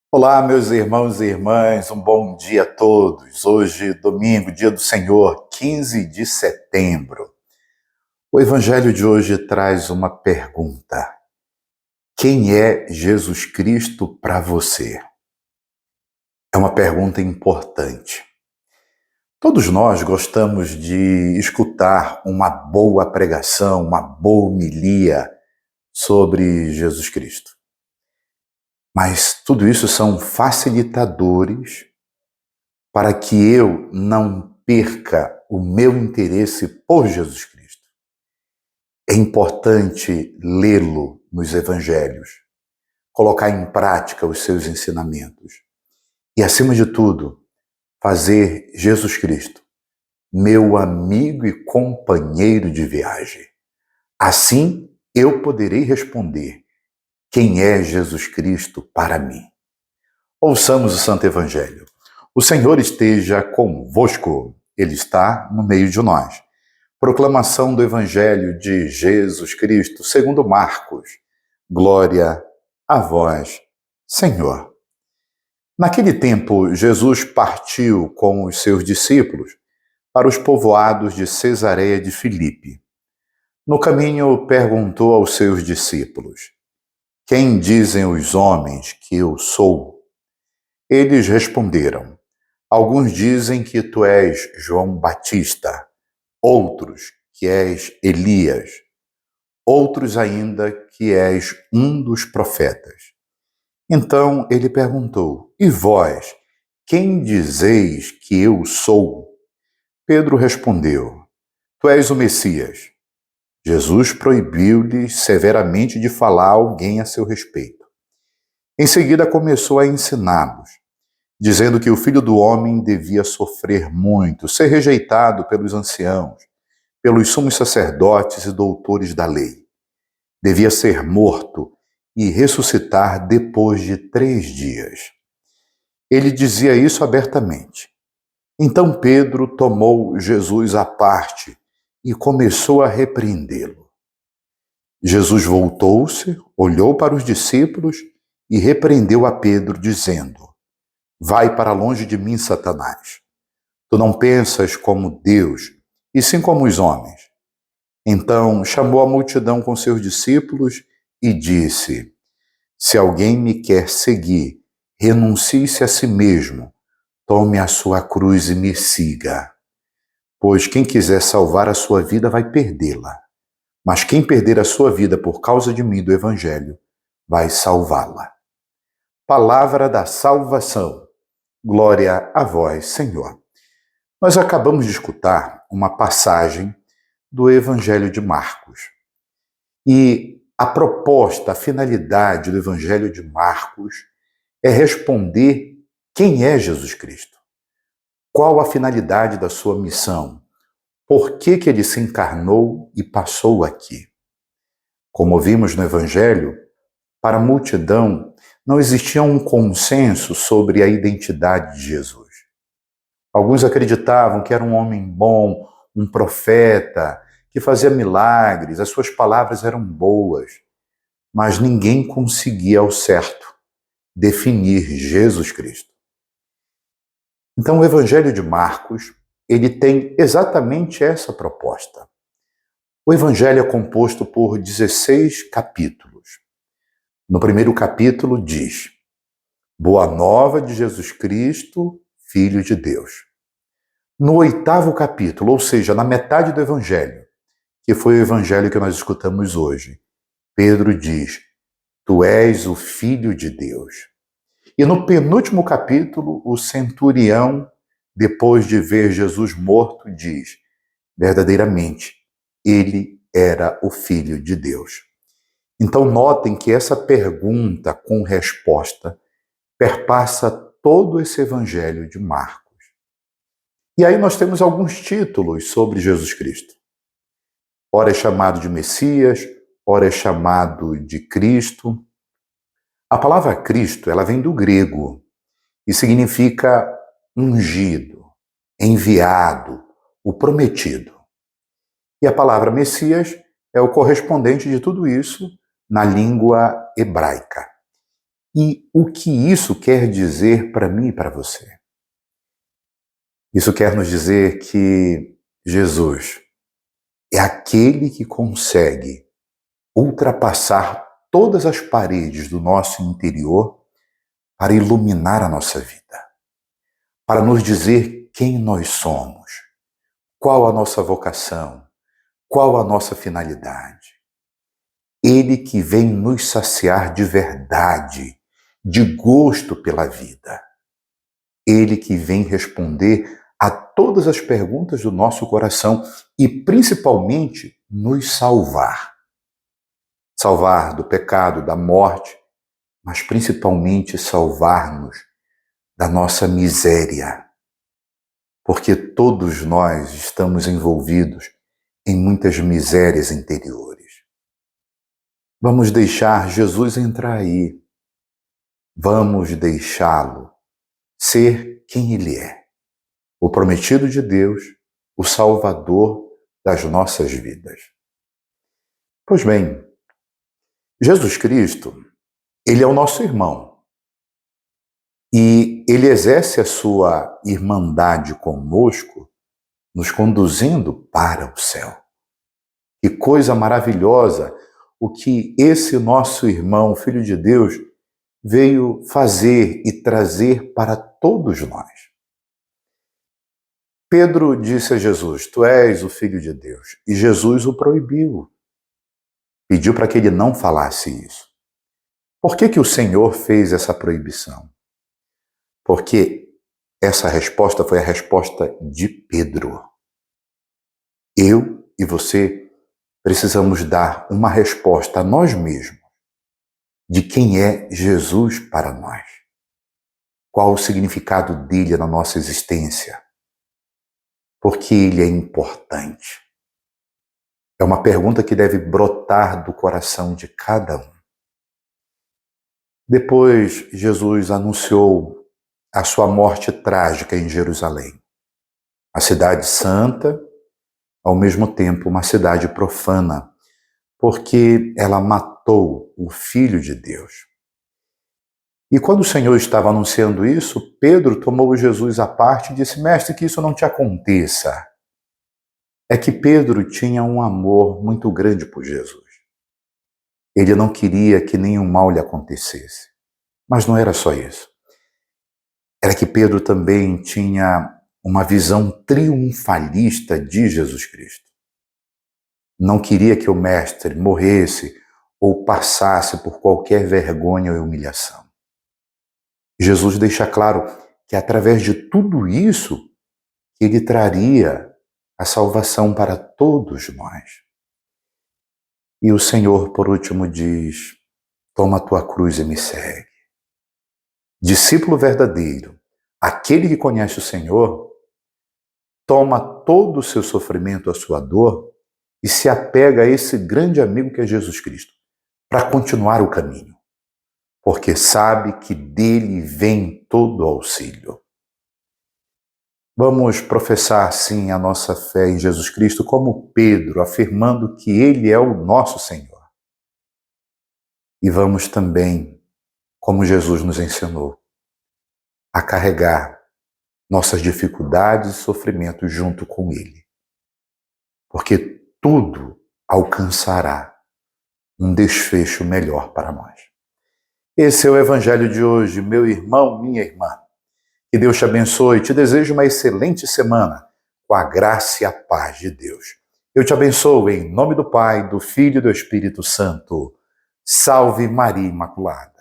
Olá, meus irmãos e irmãs, um bom dia a todos. Hoje, domingo, dia do Senhor, 15 de setembro. O evangelho de hoje traz uma pergunta: quem é Jesus Cristo para você? É uma pergunta importante. Todos nós gostamos de escutar uma boa pregação, uma boa homilia sobre Jesus Cristo. Mas tudo isso são facilitadores para que eu não perca o meu interesse por Jesus Cristo. É importante lê-lo nos evangelhos, colocar em prática os seus ensinamentos e, acima de tudo, fazer Jesus Cristo meu amigo e companheiro de viagem. Assim, eu poderei responder quem é Jesus Cristo para mim. Ouçamos o Santo Evangelho. O Senhor esteja convosco. Ele está no meio de nós. Proclamação do Evangelho de Jesus Cristo, segundo Marcos. Glória a vós, Senhor. Naquele tempo, Jesus partiu com os seus discípulos para os povoados de Cesareia de Filipe. No caminho, perguntou aos seus discípulos: quem dizem os homens que eu sou? Eles responderam: alguns dizem que tu és João Batista, outros que és Elias, outros ainda que és um dos profetas. Então ele perguntou: e vós, quem dizeis que eu sou? Pedro respondeu: tu és o Messias. Jesus proibiu-lhes severamente de falar a alguém a seu respeito. Em seguida começou a ensiná-los, dizendo que o Filho do Homem devia sofrer muito, ser rejeitado pelos anciãos, pelos sumos sacerdotes e doutores da lei. Devia ser morto e ressuscitar depois de 3 dias. Ele dizia isso abertamente. Então Pedro tomou Jesus à parte e começou a repreendê-lo. Jesus voltou-se, olhou para os discípulos e repreendeu a Pedro, dizendo: vai para longe de mim, Satanás. Tu não pensas como Deus, e sim como os homens. Então chamou a multidão com seus discípulos e disse: se alguém me quer seguir, renuncie-se a si mesmo, tome a sua cruz e me siga. Pois quem quiser salvar a sua vida vai perdê-la. Mas quem perder a sua vida por causa de mim, do Evangelho, vai salvá-la. Palavra da salvação. Glória a vós, Senhor. Nós acabamos de escutar uma passagem do Evangelho de Marcos. E a proposta, a finalidade do Evangelho de Marcos é responder quem é Jesus Cristo. Qual a finalidade da sua missão? Por que ele se encarnou e passou aqui? Como vimos no Evangelho, para a multidão não existia um consenso sobre a identidade de Jesus. Alguns acreditavam que era um homem bom, um profeta, que fazia milagres, as suas palavras eram boas, mas ninguém conseguia ao certo definir Jesus Cristo. Então o Evangelho de Marcos, ele tem exatamente essa proposta. O Evangelho é composto por 16 capítulos. No primeiro capítulo diz: Boa Nova de Jesus Cristo, Filho de Deus. No 8º capítulo, ou seja, na metade do Evangelho, que foi o Evangelho que nós escutamos hoje, Pedro diz: Tu és o Filho de Deus. E no penúltimo capítulo, o centurião, depois de ver Jesus morto, diz: verdadeiramente, ele era o Filho de Deus. Então notem que essa pergunta com resposta perpassa todo esse Evangelho de Marcos. E aí nós temos alguns títulos sobre Jesus Cristo. Ora é chamado de Messias, ora é chamado de Cristo. A palavra Cristo, ela vem do grego e significa ungido, enviado, o prometido. E a palavra Messias é o correspondente de tudo isso na língua hebraica. E o que isso quer dizer para mim e para você? Isso quer nos dizer que Jesus é aquele que consegue ultrapassar todas as paredes do nosso interior para iluminar a nossa vida, para nos dizer quem nós somos, qual a nossa vocação, qual a nossa finalidade. Ele que vem nos saciar de verdade, de gosto pela vida. Ele que vem responder a todas as perguntas do nosso coração e, principalmente, nos salvar. Salvar do pecado, da morte, mas principalmente salvar-nos da nossa miséria. Porque todos nós estamos envolvidos em muitas misérias interiores. Vamos deixar Jesus entrar aí. Vamos deixá-lo ser quem ele é. O prometido de Deus, o Salvador das nossas vidas. Pois bem, Jesus Cristo, ele é o nosso irmão. E ele exerce a sua irmandade conosco, nos conduzindo para o céu. Que coisa maravilhosa o que esse nosso irmão, Filho de Deus, veio fazer e trazer para todos nós. Pedro disse a Jesus: Tu és o Filho de Deus. E Jesus o proibiu. Pediu para que ele não falasse isso. Por que o Senhor fez essa proibição? Porque essa resposta foi a resposta de Pedro. Eu e você precisamos dar uma resposta a nós mesmos de quem é Jesus para nós. Qual o significado dele na nossa existência? Porque ele é importante. É uma pergunta que deve brotar do coração de cada um. Depois, Jesus anunciou a sua morte trágica em Jerusalém. A cidade santa, ao mesmo tempo uma cidade profana, porque ela matou o Filho de Deus. E quando o Senhor estava anunciando isso, Pedro tomou Jesus à parte e disse: Mestre, que isso não te aconteça. É que Pedro tinha um amor muito grande por Jesus. Ele não queria que nenhum mal lhe acontecesse. Mas não era só isso. Era que Pedro também tinha uma visão triunfalista de Jesus Cristo. Não queria que o mestre morresse ou passasse por qualquer vergonha ou humilhação. Jesus deixa claro que através de tudo isso, ele traria a salvação para todos nós. E o Senhor, por último, diz: toma a tua cruz e me segue. Discípulo verdadeiro, aquele que conhece o Senhor, toma todo o seu sofrimento, a sua dor, e se apega a esse grande amigo que é Jesus Cristo, para continuar o caminho, porque sabe que dele vem todo o auxílio. Vamos professar, sim, a nossa fé em Jesus Cristo como Pedro, afirmando que ele é o nosso Senhor. E vamos também, como Jesus nos ensinou, a carregar nossas dificuldades e sofrimentos junto com ele. Porque tudo alcançará um desfecho melhor para nós. Esse é o Evangelho de hoje, meu irmão, minha irmã. Que Deus te abençoe. Te desejo uma excelente semana, com a graça e a paz de Deus. Eu te abençoo em nome do Pai, do Filho e do Espírito Santo. Salve Maria Imaculada.